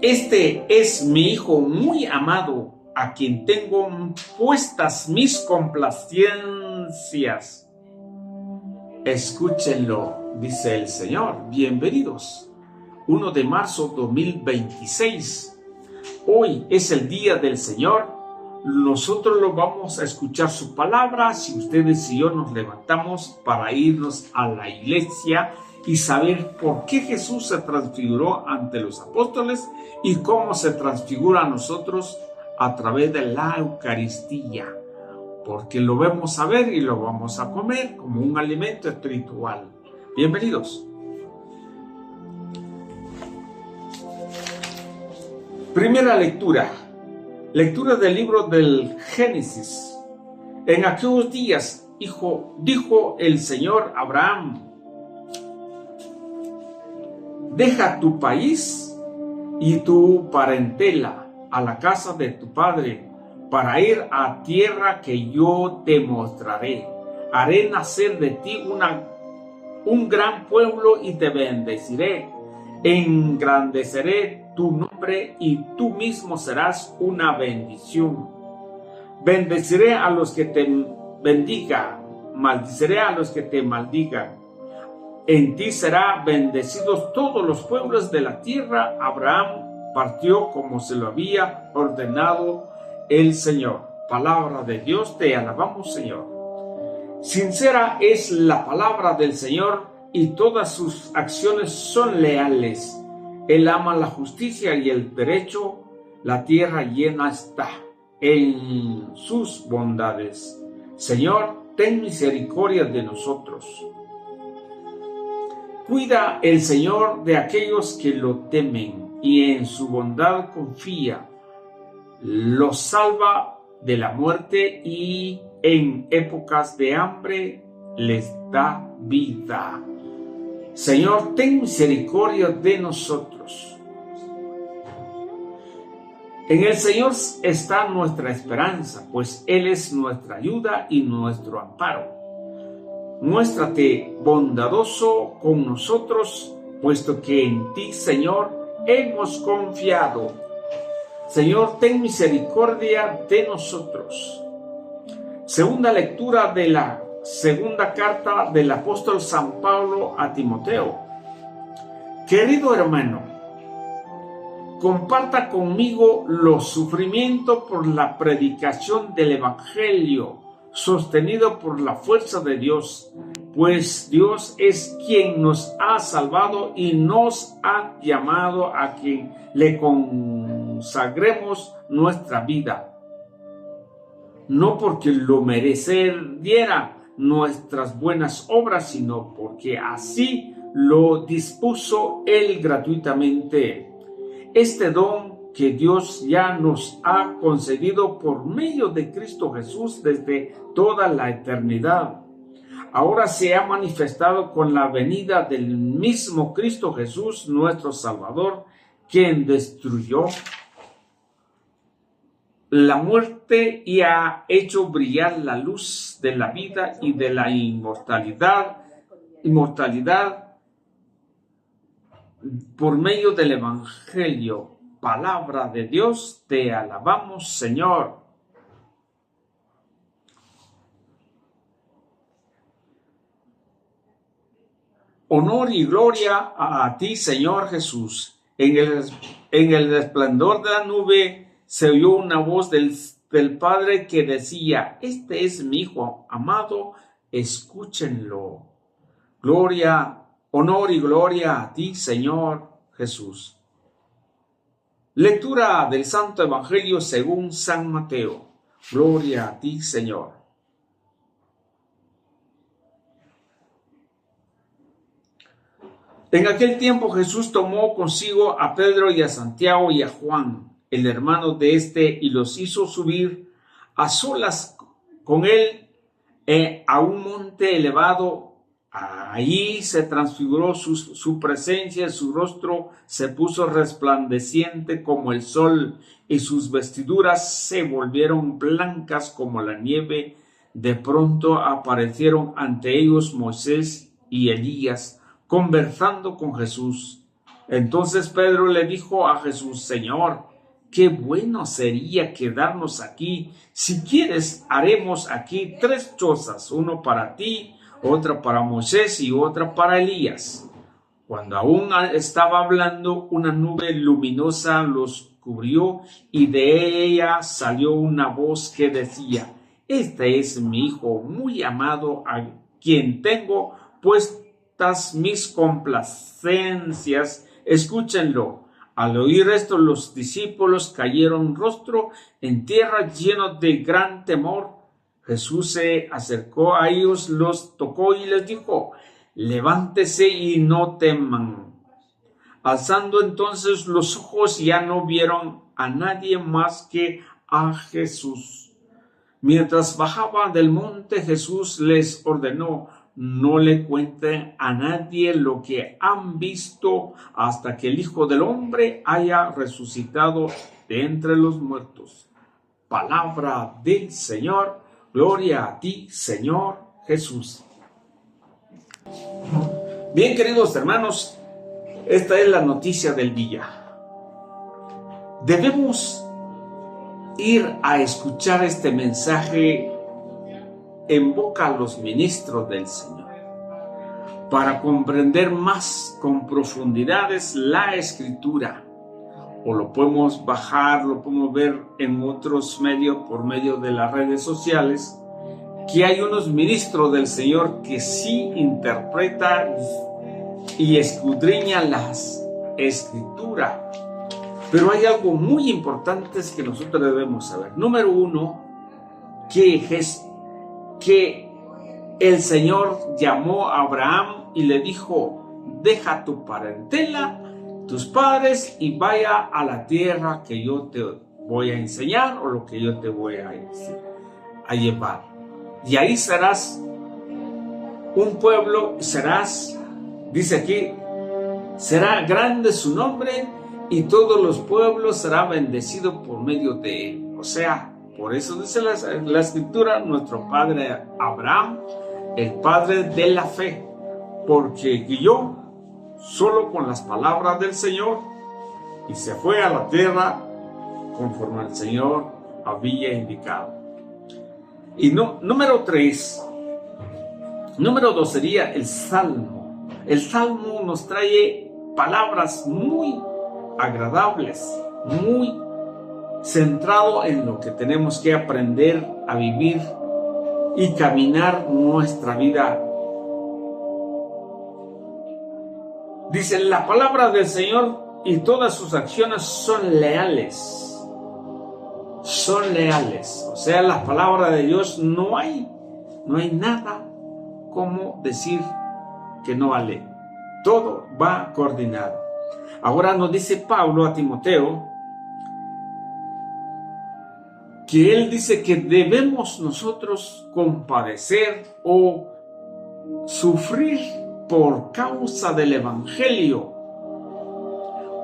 Este es mi Hijo muy amado, a quien tengo puestas mis complacencias. Escúchenlo, dice el Señor. Bienvenidos. 1 de marzo 2026. Hoy es el día del Señor. Nosotros lo vamos a escuchar su palabra. Si ustedes y yo nos levantamos para irnos a la iglesia y saber por qué Jesús se transfiguró ante los apóstoles y cómo se transfigura a nosotros a través de la Eucaristía, porque lo vamos a ver y lo vamos a comer como un alimento espiritual. Bienvenidos. Primera lectura. Lectura del libro del Génesis. En aquellos días, dijo el Señor a Abraham: deja tu país y tu parentela a la casa de tu padre, para ir a tierra que yo te mostraré. Haré nacer de ti un gran pueblo y te bendeciré. Engrandeceré tu nombre y tú mismo serás una bendición. Bendeciré a los que te bendigan, maldiciré a los que te maldigan. En ti serán bendecidos todos los pueblos de la tierra. Abraham partió como se lo había ordenado el Señor. Palabra de Dios, te alabamos, Señor. Sincera es la palabra del Señor y todas sus acciones son leales. Él ama la justicia y el derecho. La tierra llena está en sus bondades. Señor, ten misericordia de nosotros. Cuida el Señor de aquellos que lo temen y en su bondad confía. Los salva de la muerte y en épocas de hambre les da vida. Señor, ten misericordia de nosotros. En el Señor está nuestra esperanza, pues Él es nuestra ayuda y nuestro amparo. Muéstrate bondadoso con nosotros, puesto que en ti, Señor, hemos confiado. Señor, ten misericordia de nosotros. Segunda lectura de la segunda carta del apóstol San Pablo a Timoteo. Querido hermano, comparta conmigo los sufrimientos por la predicación del Evangelio, sostenido por la fuerza de Dios, pues Dios es quien nos ha salvado y nos ha llamado a que le consagremos nuestra vida, no porque lo mereciera nuestras buenas obras, sino porque así lo dispuso Él gratuitamente. Este don que Dios ya nos ha concedido por medio de Cristo Jesús desde toda la eternidad, ahora se ha manifestado con la venida del mismo Cristo Jesús, nuestro Salvador, quien destruyó la muerte y ha hecho brillar la luz de la vida y de la inmortalidad por medio del Evangelio. Palabra de Dios, te alabamos, Señor. Honor y gloria a ti, Señor Jesús. En el resplandor de la nube se oyó una voz del Padre que decía: este es mi Hijo amado, escúchenlo. Honor y gloria a ti, Señor Jesús. Lectura del Santo Evangelio según San Mateo. Gloria a ti, Señor. En aquel tiempo Jesús tomó consigo a Pedro y a Santiago y a Juan, el hermano de éste, y los hizo subir a solas con él a un monte elevado. Allí se transfiguró su presencia, su rostro se puso resplandeciente como el sol, y sus vestiduras se volvieron blancas como la nieve. De pronto aparecieron ante ellos Moisés y Elías, conversando con Jesús. Entonces Pedro le dijo a Jesús: Señor, qué bueno sería quedarnos aquí. Si quieres, haremos aquí 3 chozas, una para ti, otra para Moisés y otra para Elías. Cuando aún estaba hablando, una nube luminosa los cubrió y de ella salió una voz que decía: Este es mi Hijo muy amado, a quien tengo puestas mis complacencias. Escúchenlo. Al oír esto, los discípulos cayeron rostro en tierra, llenos de gran temor. Jesús se acercó a ellos, los tocó y les dijo: Levántese y no teman. Alzando entonces los ojos, ya no vieron a nadie más que a Jesús. Mientras bajaba del monte, Jesús les ordenó: no le cuenten a nadie lo que han visto hasta que el Hijo del Hombre haya resucitado de entre los muertos. Palabra del Señor. Gloria a ti, Señor Jesús. Bien, queridos hermanos, esta es la noticia del día. Debemos ir a escuchar este mensaje en boca a los ministros del Señor para comprender más con profundidades la Escritura. O lo podemos bajar, lo podemos ver en otros medios, por medio de las redes sociales, que hay unos ministros del Señor que sí interpretan y escudriñan las Escrituras. Pero hay algo muy importante que nosotros debemos saber. Número 1, que el Señor llamó a Abraham y le dijo: deja tu parentela, tus padres, y vaya a la tierra que yo te voy a enseñar, o lo que yo te voy a llevar. Y ahí serás un pueblo, dice aquí, será grande su nombre, y todos los pueblos serán bendecidos por medio de él. O sea, por eso dice la Escritura, nuestro padre Abraham, el padre de la fe, porque guió solo con las palabras del Señor y se fue a la tierra conforme el Señor había indicado. Y número 2 sería el Salmo. El Salmo nos trae palabras muy agradables, muy centrado en lo que tenemos que aprender a vivir y caminar nuestra vida. Dice: la palabra del Señor y todas sus acciones son leales. Son leales. O sea, la palabra de Dios no hay nada como decir que no vale. Todo va coordinado. Ahora nos dice Pablo a Timoteo que él dice que debemos nosotros compadecer o sufrir por causa del Evangelio.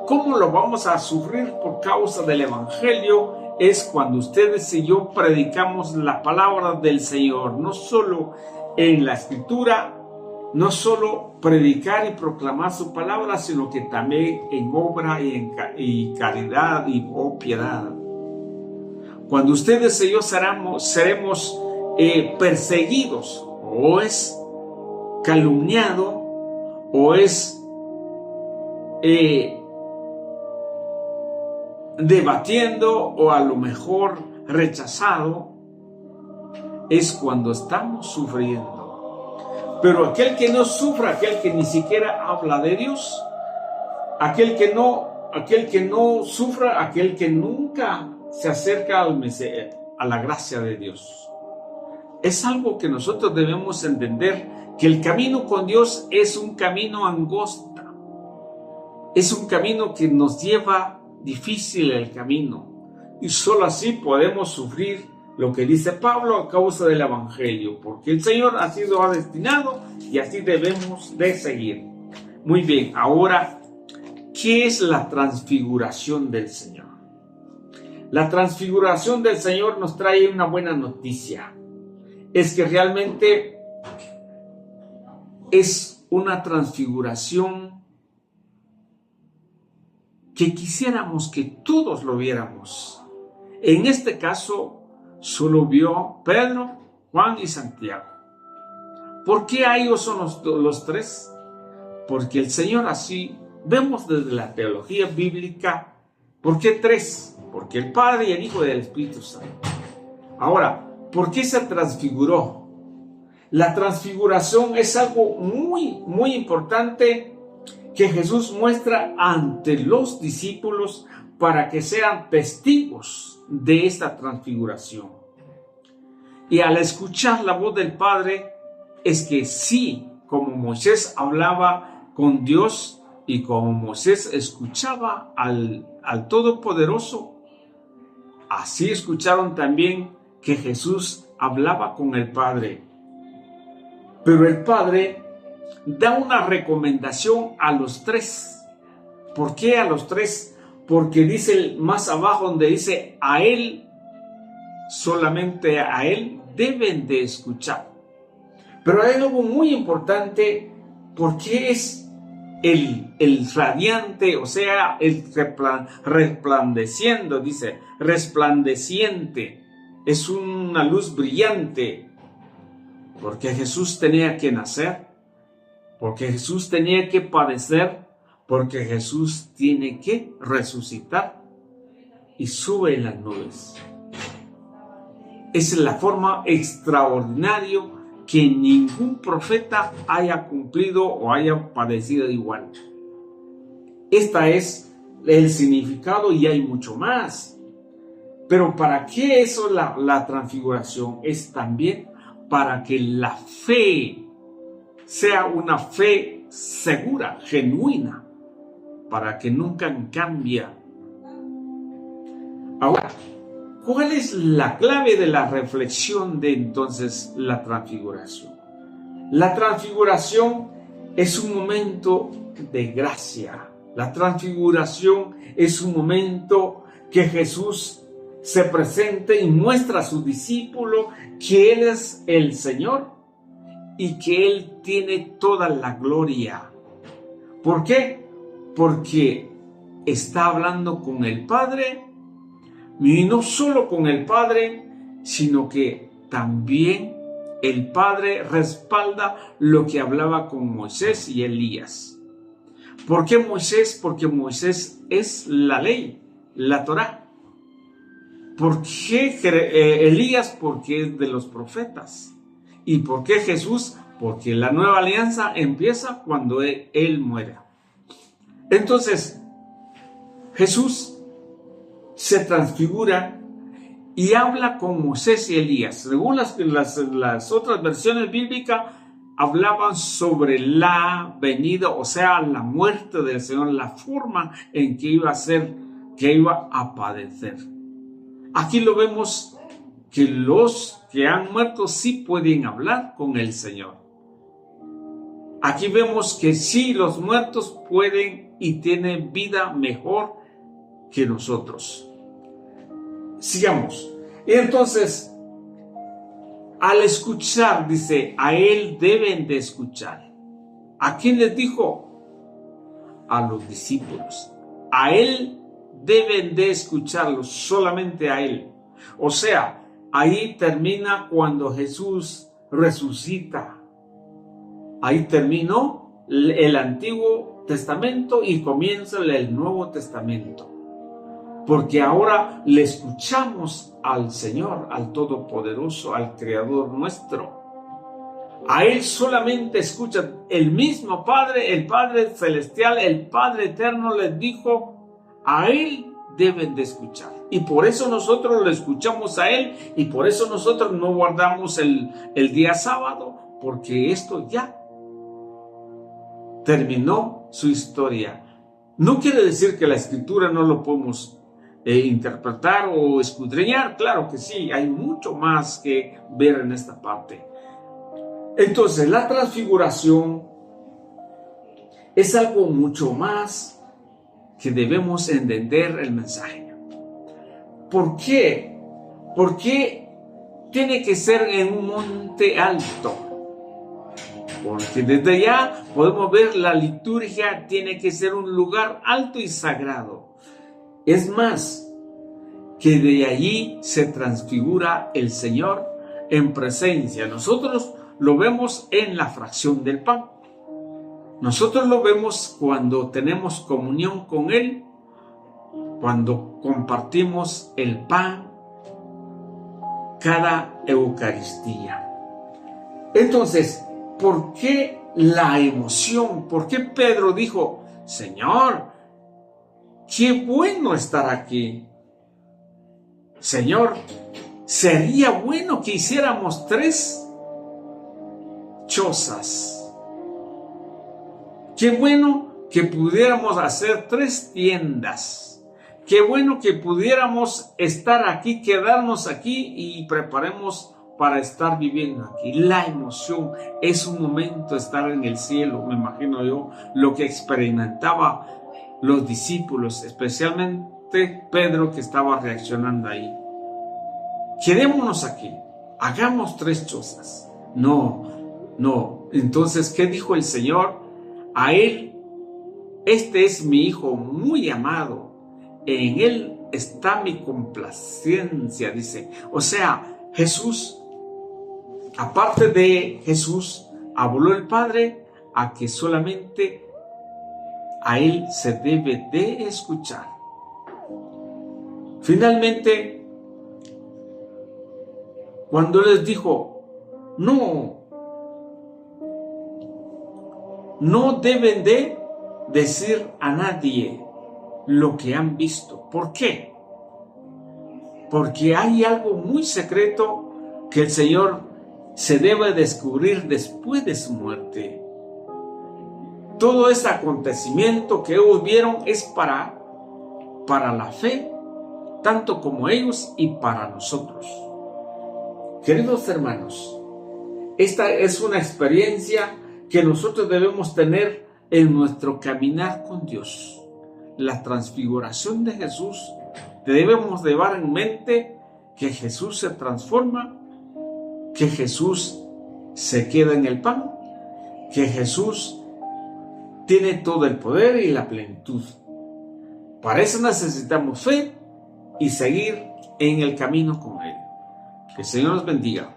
¿Cómo lo vamos a sufrir por causa del Evangelio? Es cuando ustedes y yo predicamos la palabra del Señor, no solo en la Escritura, no solo predicar y proclamar su palabra, sino que también en obra y caridad y piedad. Cuando ustedes y yo seremos perseguidos, o es calumniado, o es debatiendo, o a lo mejor rechazado, es cuando estamos sufriendo. Pero aquel que no sufra, aquel que ni siquiera habla de Dios, aquel que no sufra, aquel que nunca se acerca a la gracia de Dios. Es algo que nosotros debemos entender, que el camino con Dios es un camino angosta, es un camino que nos lleva difícil el camino, y solo así podemos sufrir lo que dice Pablo a causa del Evangelio, porque el Señor así lo ha destinado y así debemos de seguir. Muy bien, ahora, ¿qué es la transfiguración del Señor? La transfiguración del Señor nos trae una buena noticia. Es que realmente es una transfiguración que quisiéramos que todos lo viéramos. En este caso, solo vio Pedro, Juan y Santiago. ¿Por qué a ellos son los tres? Porque el Señor así, vemos desde la teología bíblica, ¿por qué tres? Porque el Padre y el Hijo y el Espíritu Santo. Ahora, ¿por qué se transfiguró? La transfiguración es algo muy importante que Jesús muestra ante los discípulos para que sean testigos de esta transfiguración. Y al escuchar la voz del Padre, es que sí, como Moisés hablaba con Dios y como Moisés escuchaba al Todopoderoso, así escucharon también que Jesús hablaba con el Padre. Pero el Padre da una recomendación a los tres. ¿Por qué a los tres? Porque dice más abajo donde dice a Él, solamente a Él deben de escuchar. Pero hay algo muy importante, porque es el radiante, o sea, el resplandeciendo, dice, resplandeciente. Es una luz brillante, porque Jesús tenía que nacer, porque Jesús tenía que padecer, porque Jesús tiene que resucitar y sube en las nubes. Es la forma extraordinaria que ningún profeta haya cumplido o haya padecido igual. Esta es el significado y hay mucho más. Pero ¿para qué eso la transfiguración? Es también para que la fe sea una fe segura, genuina, para que nunca cambie. Ahora, ¿cuál es la clave de la reflexión de entonces la transfiguración? La transfiguración es un momento de gracia. La transfiguración es un momento que Jesús se presente y muestra a su discípulo que Él es el Señor y que Él tiene toda la gloria. ¿Por qué? Porque está hablando con el Padre, y no solo con el Padre, sino que también el Padre respalda lo que hablaba con Moisés y Elías. ¿Por qué Moisés? Porque Moisés es la ley, la Torá. ¿Por qué Elías? Porque es de los profetas. ¿Y por qué Jesús? Porque la nueva alianza empieza cuando Él muere. Entonces, Jesús se transfigura y habla con Moisés y Elías. Según las otras versiones bíblicas, hablaban sobre la venida, o sea, la muerte del Señor, la forma en que iba a ser, que iba a padecer. Aquí lo vemos que los que han muerto sí pueden hablar con el Señor. Aquí vemos que sí, los muertos pueden y tienen vida mejor que nosotros. Sigamos. Y entonces, al escuchar, dice, a Él deben de escuchar. ¿A quién les dijo? A los discípulos. A Él deben de escucharlo, solamente a Él. O sea, ahí termina cuando Jesús resucita. Ahí terminó el Antiguo Testamento y comienza el Nuevo Testamento. Porque ahora le escuchamos al Señor, al Todopoderoso, al Creador nuestro. A Él solamente escucha. El mismo Padre, el Padre Celestial, el Padre Eterno les dijo, a Él deben de escuchar. Y por eso nosotros lo escuchamos a Él y por eso nosotros no guardamos el día sábado, porque esto ya terminó su historia. No quiere decir que la Escritura no lo podemos interpretar o escudriñar. Claro que sí, hay mucho más que ver en esta parte. Entonces, la transfiguración es algo mucho más que debemos entender el mensaje. ¿Por qué? ¿Por qué tiene que ser en un monte alto? porque desde allá podemos ver la liturgia tiene que ser un lugar alto y sagrado. Es más, que de allí se transfigura el Señor en presencia. Nosotros lo vemos en la fracción del pan. Nosotros lo vemos cuando tenemos comunión con Él, cuando compartimos el pan, cada Eucaristía. Entonces, ¿por qué la emoción? ¿Por qué Pedro dijo, Señor, qué bueno estar aquí? Señor, sería bueno que hiciéramos 3 chozas. Qué bueno que pudiéramos hacer 3 tiendas. Qué bueno que pudiéramos estar aquí, quedarnos aquí y preparemos para estar viviendo aquí. La emoción es un momento de estar en el cielo, me imagino yo, lo que experimentaban los discípulos, especialmente Pedro, que estaba reaccionando ahí. Quedémonos aquí, hagamos 3 chozas. No. Entonces, ¿qué dijo el Señor? A Él, este es mi Hijo muy amado, en Él está mi complacencia, dice. O sea, Jesús, aparte de Jesús, habló el Padre a que solamente a Él se debe de escuchar. Finalmente, cuando les dijo, no deben de decir a nadie lo que han visto. ¿Por qué? Porque hay algo muy secreto que el Señor se debe descubrir después de su muerte. Todo ese acontecimiento que ellos vieron es para la fe, tanto como ellos y para nosotros. Queridos hermanos, esta es una experiencia que nosotros debemos tener en nuestro caminar con Dios. La transfiguración de Jesús, debemos llevar en mente que Jesús se transforma, que Jesús se queda en el pan, que Jesús tiene todo el poder y la plenitud. Para eso necesitamos fe y seguir en el camino con Él. Que el Señor nos bendiga.